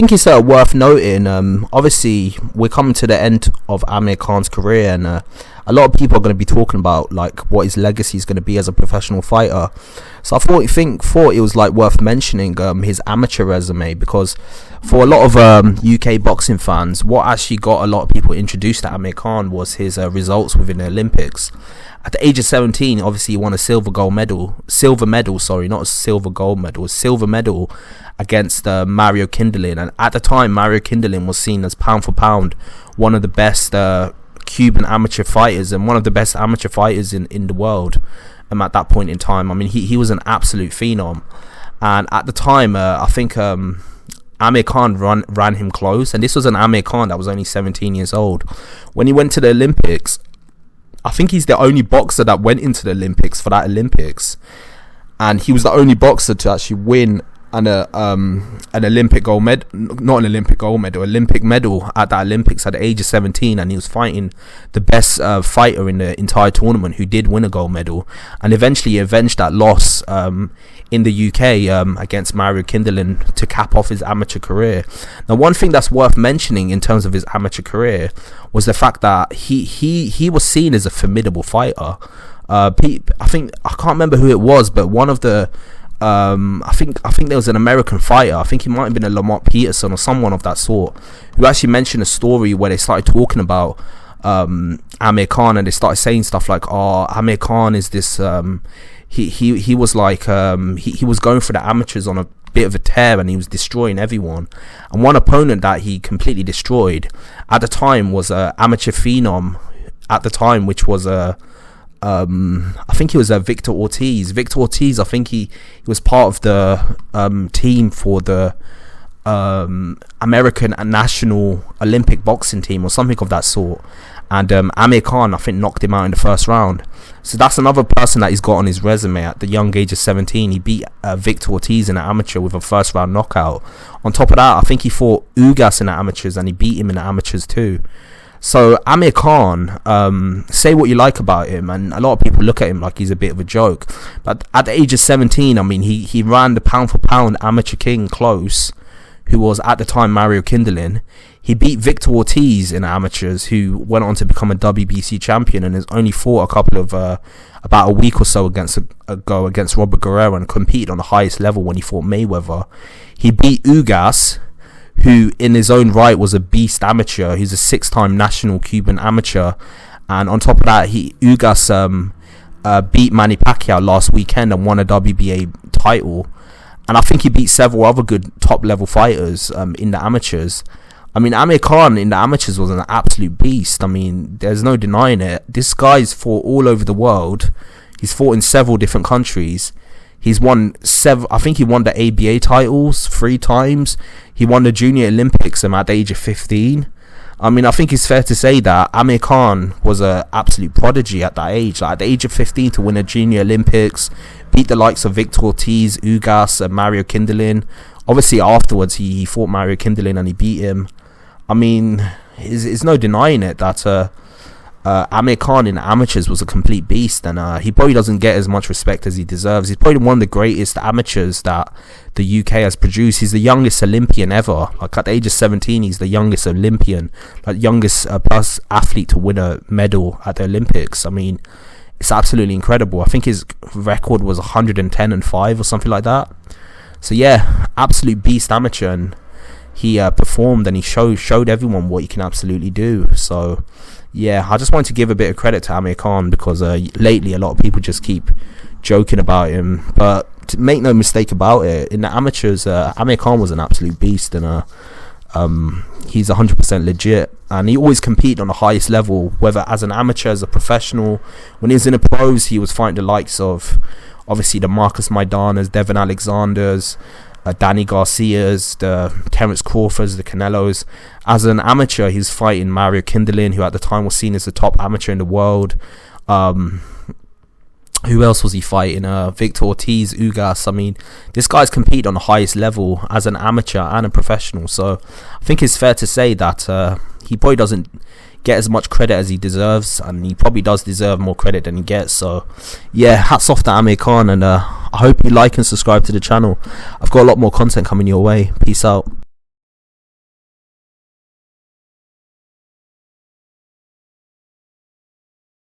think it's worth noting. Obviously, we're coming to the end of Amir Khan's career, and a lot of people are going to be talking about like what his legacy is going to be as a professional fighter. So I thought it was like worth mentioning his amateur resume, because for a lot of UK boxing fans, what actually got a lot of people introduced to Amir Khan was his results within the Olympics. At the age of 17, obviously he won a silver medal against Mario Kindelin, and at the time Mario Kindelin was seen as pound for pound one of the best Cuban amateur fighters, and one of the best amateur fighters in the world at that point in time. I mean, he was an absolute phenom, and at the time I think Amir Khan ran him close, and this was an Amir Khan that was only 17 years old. When he went to the Olympics, I think he's the only boxer that went into the Olympics for that Olympics, and he was the only boxer to actually win an Olympic gold medal, Olympic medal at that Olympics at the age of 17, and he was fighting the best fighter in the entire tournament who did win a gold medal, and eventually he avenged that loss in the UK against Mario Kindelin to cap off his amateur career. Now, one thing that's worth mentioning in terms of his amateur career was the fact that he was seen as a formidable fighter. I can't remember who it was, but one of the I think there was an American fighter, I think he might have been a Lamont Peterson or someone of that sort, who actually mentioned a story where they started talking about Amir Khan, and they started saying stuff like, oh, Amir Khan is this he was like he was going for the amateurs on a bit of a tear, and he was destroying everyone. And one opponent that he completely destroyed at the time was amateur phenom at the time, which was I think he was Victor Ortiz. I think he was part of the team for the American national Olympic boxing team or something of that sort. And Amir Khan, I think, knocked him out in the first round. So that's another person that he's got on his resume. At the young age of 17, he beat Victor Ortiz in an amateur with a first round knockout. On top of that, I think he fought Ugas in the amateurs, and he beat him in the amateurs too. So Amir Khan, say what you like about him, and a lot of people look at him like he's a bit of a joke, but at the age of 17, I mean, he ran the pound for pound amateur king close, who was at the time Mario Kindelin. He beat Victor Ortiz in amateurs, who went on to become a WBC champion, and has only fought a couple of about a week or so against Robert Guerrero, and competed on the highest level when he fought Mayweather. He beat Ugas, who in his own right was a beast amateur. He's a 6-time national Cuban amateur, and on top of that, Ugas beat Manny Pacquiao last weekend and won a WBA title. And I think he beat several other good top level fighters in the amateurs. I mean, Amir Khan in the amateurs was an absolute beast. I mean, there's no denying it. This guy's fought all over the world. He's fought in several different countries. He's won I think he won the ABA titles 3 times. He won the Junior Olympics at the age of 15. I mean, I think it's fair to say that Amir Khan was an absolute prodigy at that age. Like, at the age of 15 to win a Junior Olympics, beat the likes of Victor Ortiz, Ugas, and Mario Kindelin. Obviously, afterwards, he fought Mario Kindelin and he beat him. I mean, there's no denying it that Amir Khan in amateurs was a complete beast, and he probably doesn't get as much respect as he deserves. He's probably one of the greatest amateurs that the UK has produced. He's the youngest Olympian ever. Like, at the age of 17, he's the youngest Olympian, like youngest plus athlete to win a medal at the Olympics. I mean, it's absolutely incredible. I think his record was 110-5 or something like that. So yeah, absolute beast amateur, and he performed, and he showed everyone what he can absolutely do. So yeah, I just wanted to give a bit of credit to Amir Khan, because lately a lot of people just keep joking about him, but to make no mistake about it, in the amateurs, Amir Khan was an absolute beast, and he's 100% legit, and he always competed on the highest level, whether as an amateur, as a professional. When he was in the pros, he was fighting the likes of, obviously, the Marcus Maidanas, Devin Alexanders, Danny Garcias, the Terence Crawfords, the Canelos. As an amateur, he's fighting Mario Kindelin, who at the time was seen as the top amateur in the world. Who else was he fighting? Victor Ortiz, Ugas. I mean, this guy's competed on the highest level as an amateur and a professional. So I think it's fair to say that he probably doesn't get as much credit as he deserves, and he probably does deserve more credit than he gets. So yeah, hats off to Amir Khan, and I hope you like and subscribe to the channel. I've got a lot more content coming your way. Peace out.